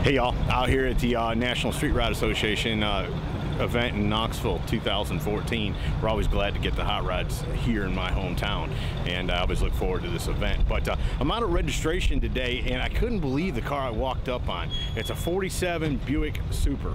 Hey y'all, out here at the National Street Rod Association event in Knoxville 2014. We're always glad to get the hot rods here in my hometown, and I always look forward to this event. But I'm out at registration today, and I couldn't believe the car I walked up on. It's a 47 Buick Super.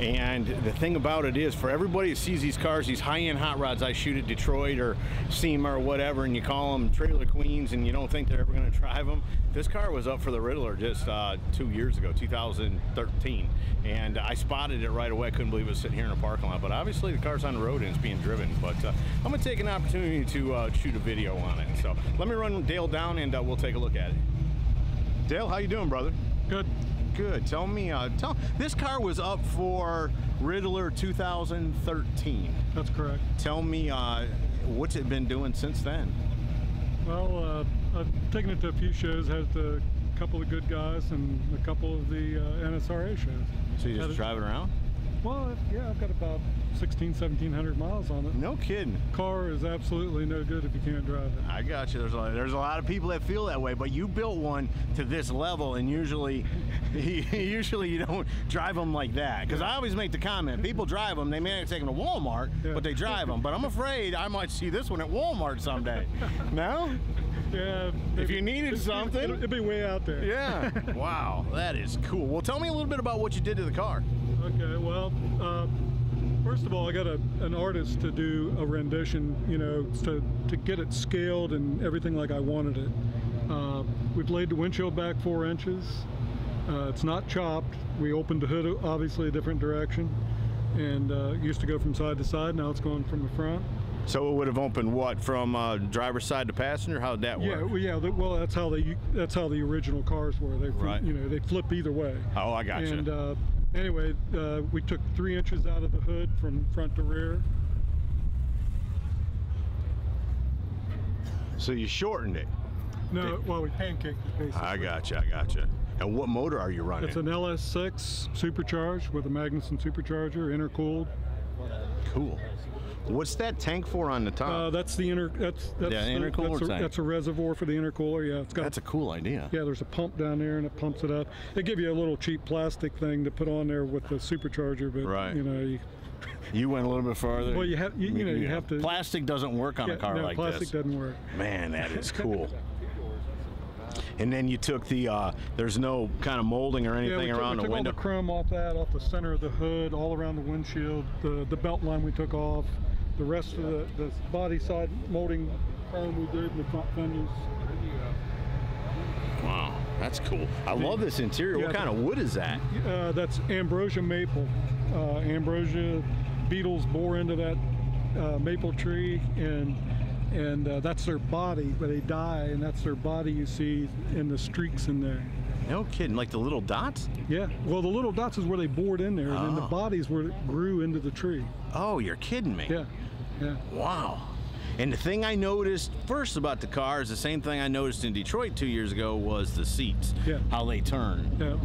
And the thing about it is, for everybody that sees these cars, these high-end hot rods I shoot at Detroit or SEMA or whatever, and you call them trailer queens and you don't think they're ever going to drive them, this car was up for the Riddler just 2 years ago, 2013. And I spotted it right away. I couldn't believe it was sitting here in a parking lot. But obviously the car's on the road and it's being driven. But I'm going to take an opportunity to shoot a video on it. So let me run Dale down and we'll take a look at it. Dale, how you doing, brother? Good. Good. Tell me, this car was up for Riddler 2013. That's correct. Tell me, what's it been doing since then? Well, I've taken it to a few shows, had a couple of good guys and a couple of the NSRA shows. So you just drive it around? Well, yeah, I've got about 1,700 miles on it. No kidding. Car is absolutely no good if you can't drive it. I got you. There's a lot of people that feel that way, but you built one to this level, and usually you don't drive them like that. Because I always make the comment, people drive them, they may not take them to Walmart, but they drive them. But I'm afraid I might see this one at Walmart someday. No? Yeah. If you needed something. It'd be way out there. Yeah. Wow, that is cool. Well, tell me a little bit about what you did to the car. Okay, well, first of all, I got an artist to do a rendition, you know, to get it scaled and everything like I wanted it. We've laid the windshield back 4 inches. It's not chopped. We opened the hood, obviously, a different direction. And it used to go from side to side. Now it's going from the front. So it would have opened what, from driver's side to passenger? How'd that work? Yeah. Well, that's how the original cars were. They, right. You know, they flip either way. Oh, I got you. And anyway, we took 3 inches out of the hood from front to rear. So you shortened it? No, well, we pancaked it, basically. I got you. And what motor are you running? It's an LS6 supercharged with a Magnuson supercharger, intercooled. Cool. What's that tank for on the top? That's the intercooler tank. That's a reservoir for the intercooler. Yeah, it's got. That's a cool idea. Yeah, there's a pump down there and it pumps it up. They give you a little cheap plastic thing to put on there with the supercharger, but right. You know. You went a little bit farther. Well, you have to. Plastic doesn't work on a car like this. Plastic doesn't work. Man, that is cool. And then you took the, there's no kind of molding or anything around the window. We took all the chrome off the center of the hood, all around the windshield, the belt line we took off, the rest of the body side molding chrome we did in the front fenders. Wow, that's cool. I love this interior. What kind of wood is that? That's ambrosia maple. Ambrosia beetles bore into that maple tree, and that's their body, but they die, and that's their body you see in the streaks in there. No kidding, like the little dots? Yeah, well, the little dots is where they bored in there, and then the bodies where it grew into the tree. Oh, you're kidding me. Yeah. Wow. And the thing I noticed first about the car is the same thing I noticed in Detroit 2 years ago was the seats, how they turn. Yeah,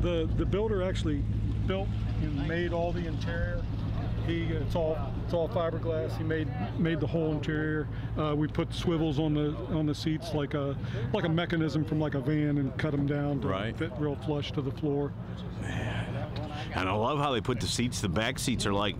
the builder actually built and made all the interior. It's all fiberglass. He made the whole interior. We put swivels on the seats like a mechanism from like a van and cut them down to fit real flush to the floor. Man. And I love how they put the seats. The back seats are like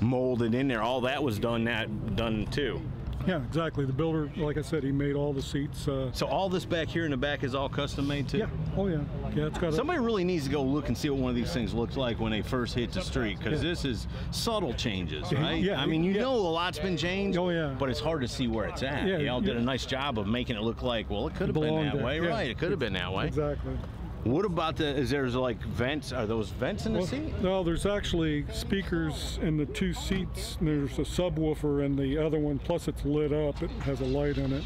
molded in there. All that was done too. Yeah, exactly. The builder, like I said, he made all the seats. So all this back here in the back is all custom made too? Yeah. Oh yeah. Yeah, it's got. Somebody really needs to go look and see what one of these things looks like when they first hit the street, because this is subtle changes, right? Yeah. I mean, you know, a lot's been changed. Oh yeah. But it's hard to see where it's at. Yeah. Y'all did a nice job of making it look like, well, it could have been that way, right? It could have been that way. Exactly. What about is there's like vents? Are those vents in the seat? No, there's actually speakers in the 2 seats. There's a subwoofer in the other one, plus it's lit up. It has a light in it.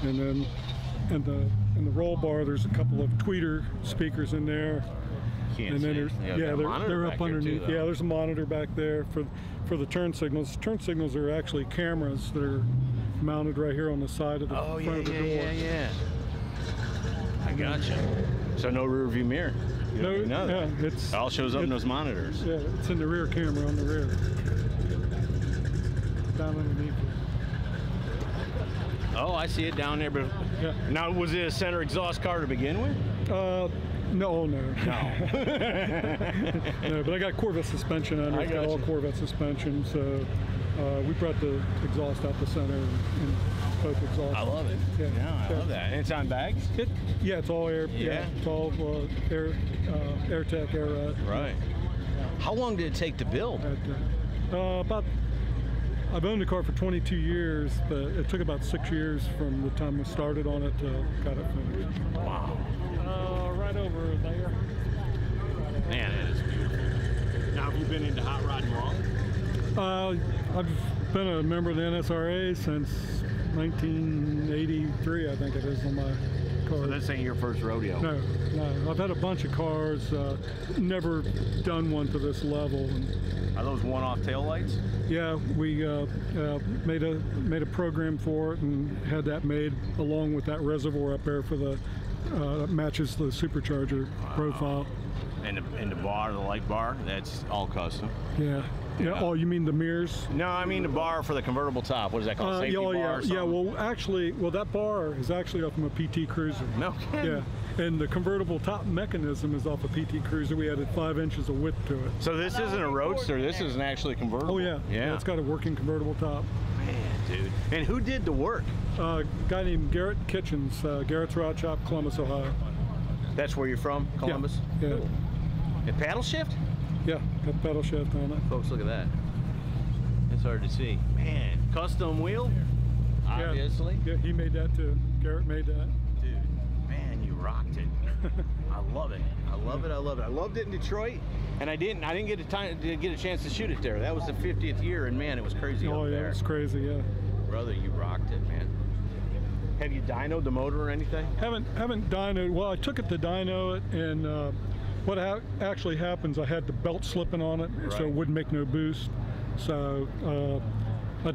And then in the roll bar, there's a couple of tweeter speakers in there. Can't and then there's they're up underneath. Yeah, there's a monitor back there for the turn signals. Turn signals are actually cameras that are mounted right here on the side of the front of the door. Yeah. I gotcha. So no rear view mirror. It all shows up in those monitors. Yeah, it's in the rear camera on the rear. Down underneath. Oh, I see it down there. But now, was it a center exhaust car to begin with? No, no. No. No, but I got Corvette suspension under it. It's got all Corvette suspension, so we brought the exhaust out the center and both exhausts. I love it. Yeah, I love that. And it's on bags? Yeah, it's all air. Yeah. It's all air tech, air ride. Right. How long did it take to build? I've owned the car for 22 years, but it took about 6 years from the time we started on it to got it finished. Wow. Right over there. Man, it is beautiful. Now, have you been into hot rodding long? I've been a member of the NSRA since 1983, I think it is, on my car. So this ain't your first rodeo? No. I've had a bunch of cars, never done one to this level. Are those one-off taillights? Yeah, we made a program for it and had that made along with that reservoir up there for the matches the supercharger profile. And the bar, the light bar, that's all custom. Yeah. Yeah. Oh, you mean the mirrors? No, I mean the bar for the convertible top. What is that called? Safety bar or something? Yeah. Well, that bar is actually off from a PT Cruiser. No kidding. Yeah. And the convertible top mechanism is off a PT Cruiser. We added 5 inches of width to it. So this isn't a roadster. This isn't actually convertible. Oh yeah. Yeah. It's got a working convertible top. Man, dude. And who did the work? A guy named Garrett Kitchens, Garrett's Rod Shop, Columbus, Ohio. That's where you're from, Columbus? Yeah. Cool. And paddle shift? Yeah, got pedal shift on it. Folks, look at that. It's hard to see. Man, custom wheel, obviously. Yeah, he made that too. Garrett made that. Dude, man, you rocked it. I love it. I love it. I love it. I loved it in Detroit, and I didn't get a chance to shoot it there. That was the 50th year, and man, it was crazy over there. Oh yeah, it's crazy. Yeah. Brother, you rocked it, man. Have you dynoed the motor or anything? Haven't dynoed. Well, I took it to dyno it, and what actually happens, I had the belt slipping on it, right. So it wouldn't make no boost. So, I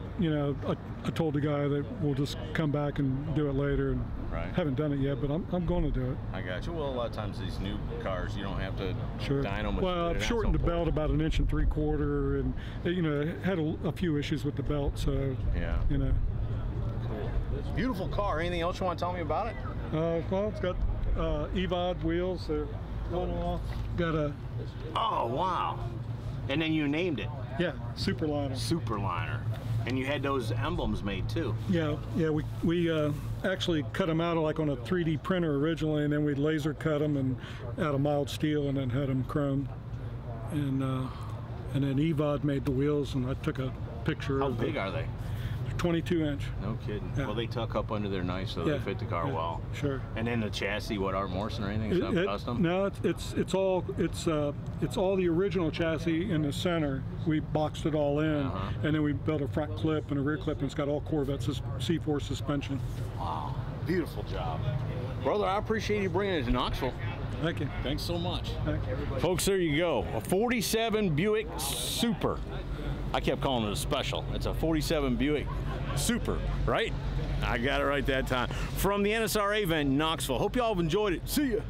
told the guy that we'll just come back and do it later. And right. Haven't done it yet, but I'm going to do it. I got you. Well, a lot of times these new cars, you don't have to dyno them. Well, I've shortened the belt about 1 3/4 inches, and had a few issues with the belt. So, yeah. Cool. Beautiful car. Anything else you want to tell me about it? Well, it's got EVOD wheels. They're one off. Got a. Oh wow! And then you named it. Yeah, Superliner. Superliner. And you had those emblems made too. Yeah. We actually cut them out like on a 3D printer originally, and then we laser cut them and out of mild steel, and then had them chromed. And then EVOD made the wheels, and I took a picture. How big are they? 22-inch. No kidding. Yeah. Well, they tuck up under there nice, so they fit the car well. Sure. And then the chassis, what, Art Morrison or anything? Is that custom? No, it's all the original chassis in the center. We boxed it all in, and then we built a front clip and a rear clip, and it's got all Corvette C4 suspension. Wow, beautiful job, brother. I appreciate you bringing it to Knoxville. Thank you. Thanks so much. Thank you. Folks, there you go. A 47 Buick Super. I kept calling it a special. It's a 47 Buick Super, right? I got it right that time. From the NSRA event in Knoxville. Hope y'all have enjoyed it. See ya.